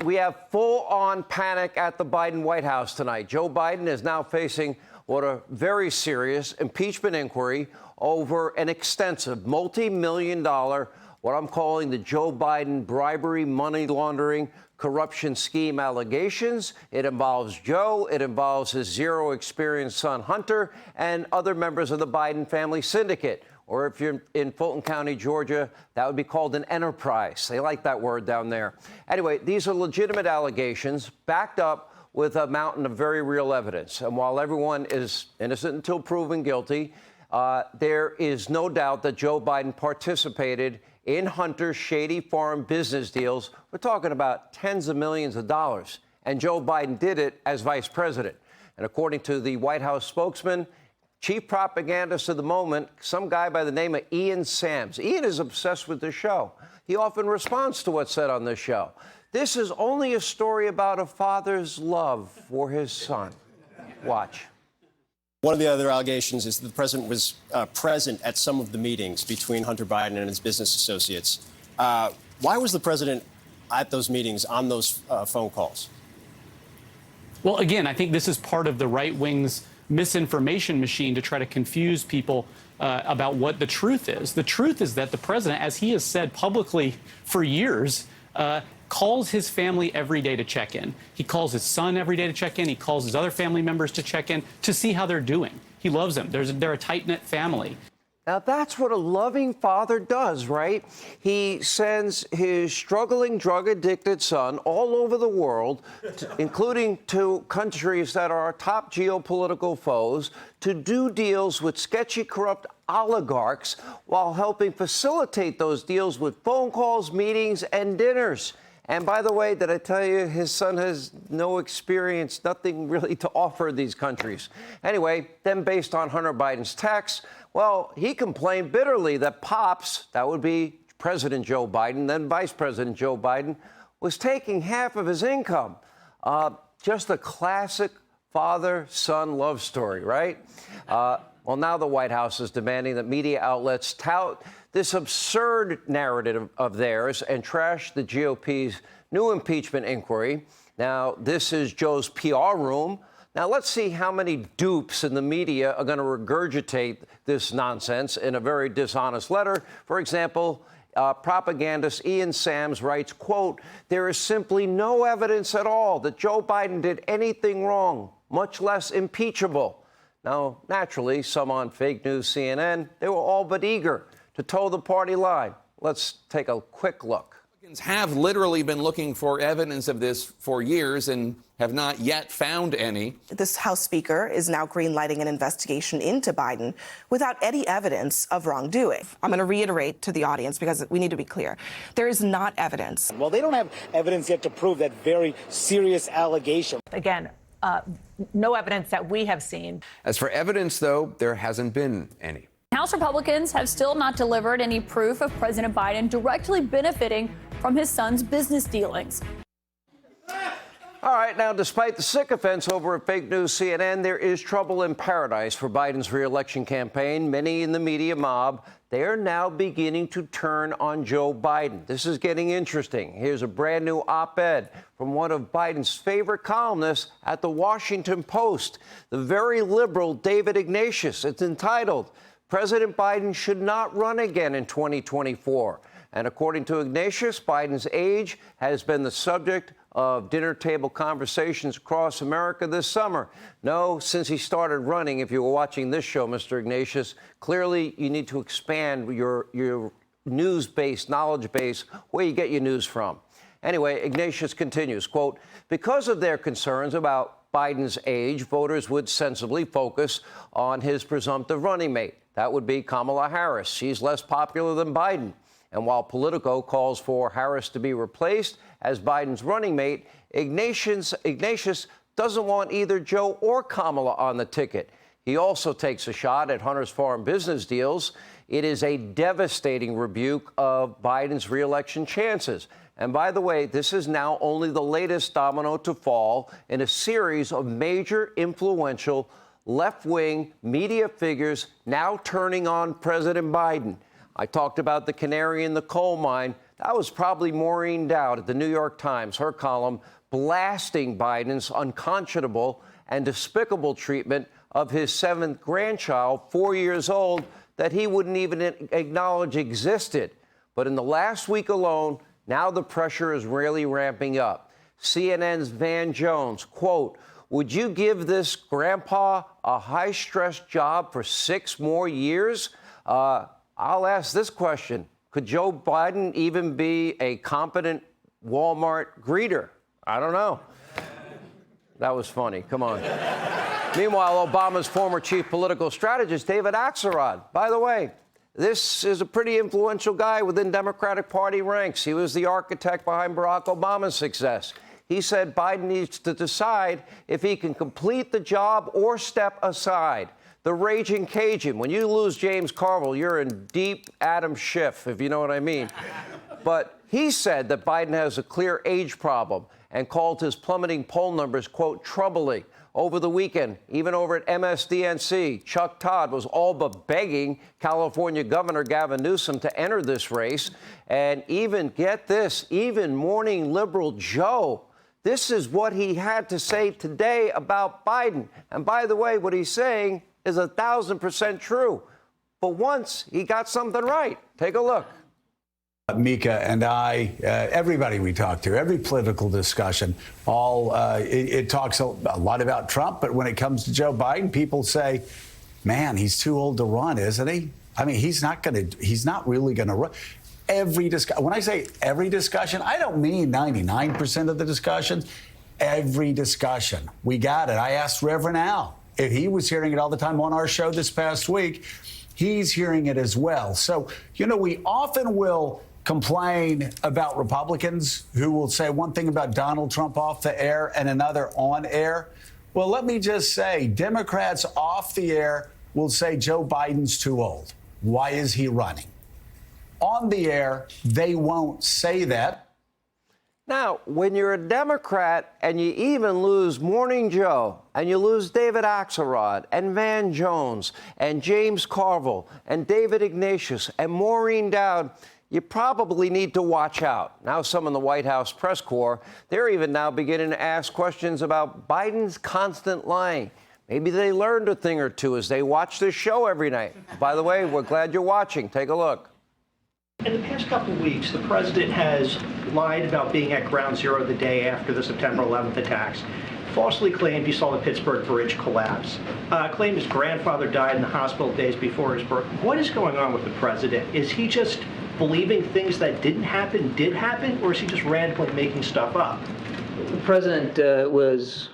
we have full-on panic at the Biden White House tonight. Joe Biden is now facing what a very serious impeachment inquiry over an extensive multi-million-dollar, what I'm calling the Joe Biden bribery, money laundering, corruption scheme allegations. It involves Joe. It involves his zero-experience son, Hunter, and other members of the Biden family syndicate. Or if you're in Fulton County, Georgia, that would be called an enterprise. They like that word down there. Anyway, these are legitimate allegations backed up with a mountain of very real evidence. And while everyone is innocent until proven guilty, there is no doubt that Joe Biden participated in Hunter's shady foreign business deals. We're talking about tens of millions of dollars. And Joe Biden did it as vice president. And according to the White House spokesman, chief propagandist of the moment, some guy by the name of Ian Sams. Ian is obsessed with this show. He often responds to what's said on this show. This is only a story about a father's love for his son. Watch. One of the other allegations is that the president was present at some of the meetings between Hunter Biden and his business associates. Why was the president at those meetings on those phone calls? Well, again, I think this is part of the right wing's misinformation machine to try to confuse people about what the truth is. The truth is that the president, as he has said publicly for years, calls his family every day to check in. He calls his son every day to check in. He calls his other family members to check in to see how they're doing. He loves them. They're a tight-knit family. Now, that's what a loving father does, right? He sends his struggling drug-addicted son all over the world, including to countries that are our top geopolitical foes, to do deals with sketchy, corrupt oligarchs while helping facilitate those deals with phone calls, meetings, and dinners. And by the way, did I tell you his son has no experience, nothing really to offer these countries? Anyway, then based on Hunter Biden's texts, well, he complained bitterly that Pops, that would be President Joe Biden, then Vice President Joe Biden, was taking half of his income. Just a classic father-son love story, right? Well, now the White House is demanding that media outlets tout this absurd narrative of theirs and trash the GOP's new impeachment inquiry. Now, this is Joe's PR room. Now, let's see how many dupes in the media are going to regurgitate this nonsense in a very dishonest letter. For example, propagandist Ian Sams writes, quote, "There is simply no evidence at all that Joe Biden did anything wrong, much less impeachable." Now, naturally, some on fake news CNN, they were all but eager to toe the party line. Let's take a quick look. Republicans have literally been looking for evidence of this for years and have not yet found any. This House Speaker is now greenlighting an investigation into Biden without any evidence of wrongdoing. I'm going to reiterate to the audience because we need to be clear. There is not evidence. Well, they don't have evidence yet to prove that very serious allegation. Again, no evidence that we have seen. As for evidence, though, there hasn't been any. House Republicans have still not delivered any proof of President Biden directly benefiting from his son's business dealings. All right, now, despite the sycophants over at fake news CNN, there is trouble in paradise for Biden's re-election campaign. Many in the media mob, they are now beginning to turn on Joe Biden. This is getting interesting. Here's a brand new op-ed from one of Biden's favorite columnists at the Washington Post, the very liberal David Ignatius. It's entitled, "President Biden should not run again in 2024. And according to Ignatius, Biden's age has been the subject of dinner table conversations across America this summer. No, since he started running, if you were watching this show, Mr. Ignatius, clearly you need to expand your news base, knowledge base, where you get your news from. Anyway, Ignatius continues, quote, "Because of their concerns about Biden's age, voters would sensibly focus on his presumptive running mate. That would be Kamala Harris. She's less popular than Biden. And while Politico calls for Harris to be replaced as Biden's running mate, Ignatius doesn't want either Joe or Kamala on the ticket. He also takes a shot at Hunter's foreign business deals. It is a devastating rebuke of Biden's reelection chances. And by the way, this is now only the latest domino to fall in a series of major influential left-wing media figures now turning on President Biden. I talked about the canary in the coal mine. That was probably Maureen Dowd at the New York Times, her column blasting Biden's unconscionable and despicable treatment of his 7th grandchild, 4 years old, that he wouldn't even acknowledge existed. But in the last week alone, now the pressure is really ramping up. CNN's Van Jones, quote, "Would you give this grandpa a high-stress job for 6 more years?" I'll ask this question. Could Joe Biden even be a competent Walmart greeter? I don't know. That was funny. Come on. Meanwhile, Obama's former chief political strategist, David Axelrod, by the way, this is a pretty influential guy within Democratic Party ranks. He was the architect behind Barack Obama's success. He said Biden needs to decide if he can complete the job or step aside. The raging Cajun. When you lose James Carville, you're in deep Adam Schiff, if you know what I mean. But he said that Biden has a clear age problem and called his plummeting poll numbers, quote, troubling. Over the weekend, even over at MSDNC, Chuck Todd was all but begging California Governor Gavin Newsom to enter this race. And even, get this, even morning liberal Joe, this is what he had to say today about Biden. And by the way, what he's saying is 1,000% true. But once he got something right. Take a look. Mika and I, everybody we talk to, every political discussion, it talks a lot about Trump. But when it comes to Joe Biden, people say, man, he's too old to run, isn't he? I mean, he's not really going to run. When I say every discussion, I don't mean 99% of the discussions. Every discussion. We got it. I asked Reverend Al if he was hearing it all the time on our show this past week. He's hearing it as well. So, we often will complain about Republicans who will say one thing about Donald Trump off the air and another on air. Well, let me just say, Democrats off the air will say Joe Biden's too old. Why is he running? On the air, they won't say that. Now, when you're a Democrat and you even lose Morning Joe and you lose David Axelrod and Van Jones and James Carville and David Ignatius and Maureen Dowd, you probably need to watch out. Now, some in the White House press corps, they're even now beginning to ask questions about Biden's constant lying. Maybe they learned a thing or two as they watch this show every night. By the way, we're glad you're watching. Take a look. In the past couple of weeks, the president has lied about being at Ground Zero the day after the September 11th attacks, falsely claimed he saw the Pittsburgh Bridge collapse, claimed his grandfather died in the hospital days before his birth. What is going on with the president? Is he just believing things that didn't happen did happen, or is he just randomly making stuff up? The president was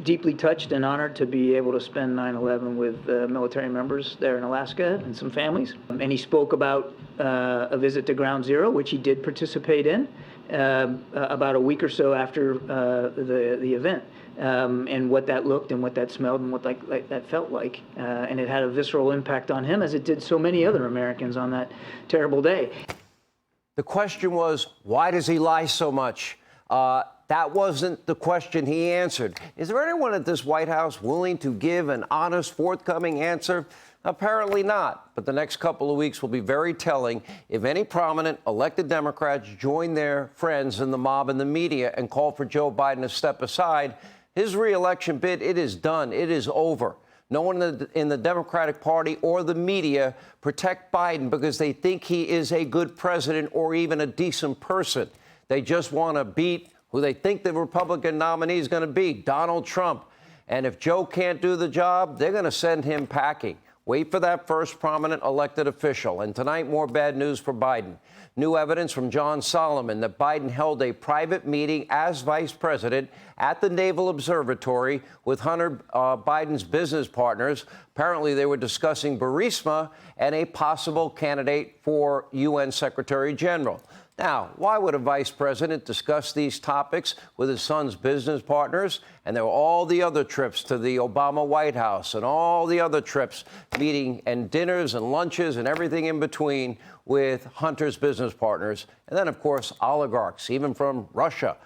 deeply touched and honored to be able to spend 9/11 with military members there in Alaska and some families. And he spoke about a visit to Ground Zero, which he did participate in about a week or so after the event, and what that looked and what that smelled and what that felt like. And it had a visceral impact on him, as it did so many other Americans on that terrible day. The question was, why does he lie so much? That wasn't the question he answered. Is there anyone at this White House willing to give an honest, forthcoming answer? Apparently not. But the next couple of weeks will be very telling if any prominent elected Democrats join their friends in the mob and the media and call for Joe Biden to step aside. His re-election bid, it is done. It is over. No one in the Democratic Party or the media protect Biden because they think he is a good president or even a decent person. They just want to beat who they think the Republican nominee is going to be, Donald Trump. And if Joe can't do the job, they're going to send him packing. Wait for that first prominent elected official. And tonight, more bad news for Biden. New evidence from John Solomon that Biden held a private meeting as vice president at the Naval Observatory with Hunter Biden's business partners. Apparently, they were discussing Burisma and a possible candidate for UN Secretary General. Now, why would a vice president discuss these topics with his son's business partners? And there were all the other trips to the Obama White House and all the other trips, meeting and dinners and lunches and everything in between with Hunter's business partners. And then, of course, oligarchs, even from Russia.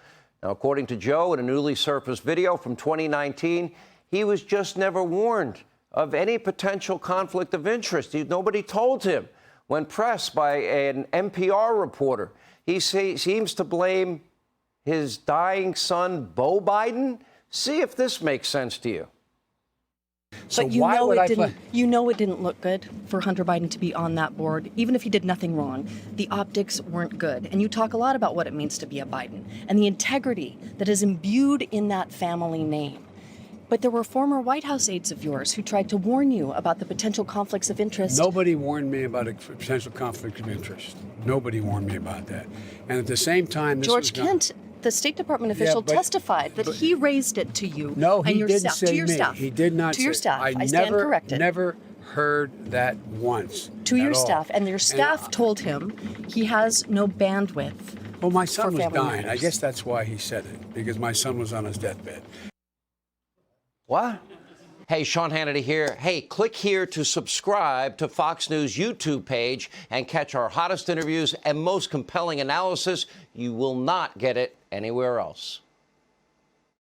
Now, according to Joe, in a newly surfaced video from 2019, he was just never warned of any potential conflict of interest. Nobody told him. When pressed by an NPR reporter, he seems to blame his dying son, Beau Biden. See if this makes sense to you. So but you know it didn't look good for Hunter Biden to be on that board, even if he did nothing wrong. The optics weren't good. And you talk a lot about what it means to be a Biden and the integrity that is imbued in that family name. But there were former White House aides of yours who tried to warn you about the potential conflicts of interest. Nobody warned me about a potential conflict of interest. Nobody warned me about that. And at the same time, George Kent, the State Department official, testified that he raised it to you. No, he and your didn't staff, say to your me. staff. He did not to your say staff. I stand corrected. Never heard that once. To your all. staff, and your staff told him he has no bandwidth. Well, my son was dying. Matters. I guess that's why he said it, because my son was on his deathbed. What? Hey, Sean Hannity here. Hey, click here to subscribe to Fox News YouTube page and catch our hottest interviews and most compelling analysis. You will not get it anywhere else.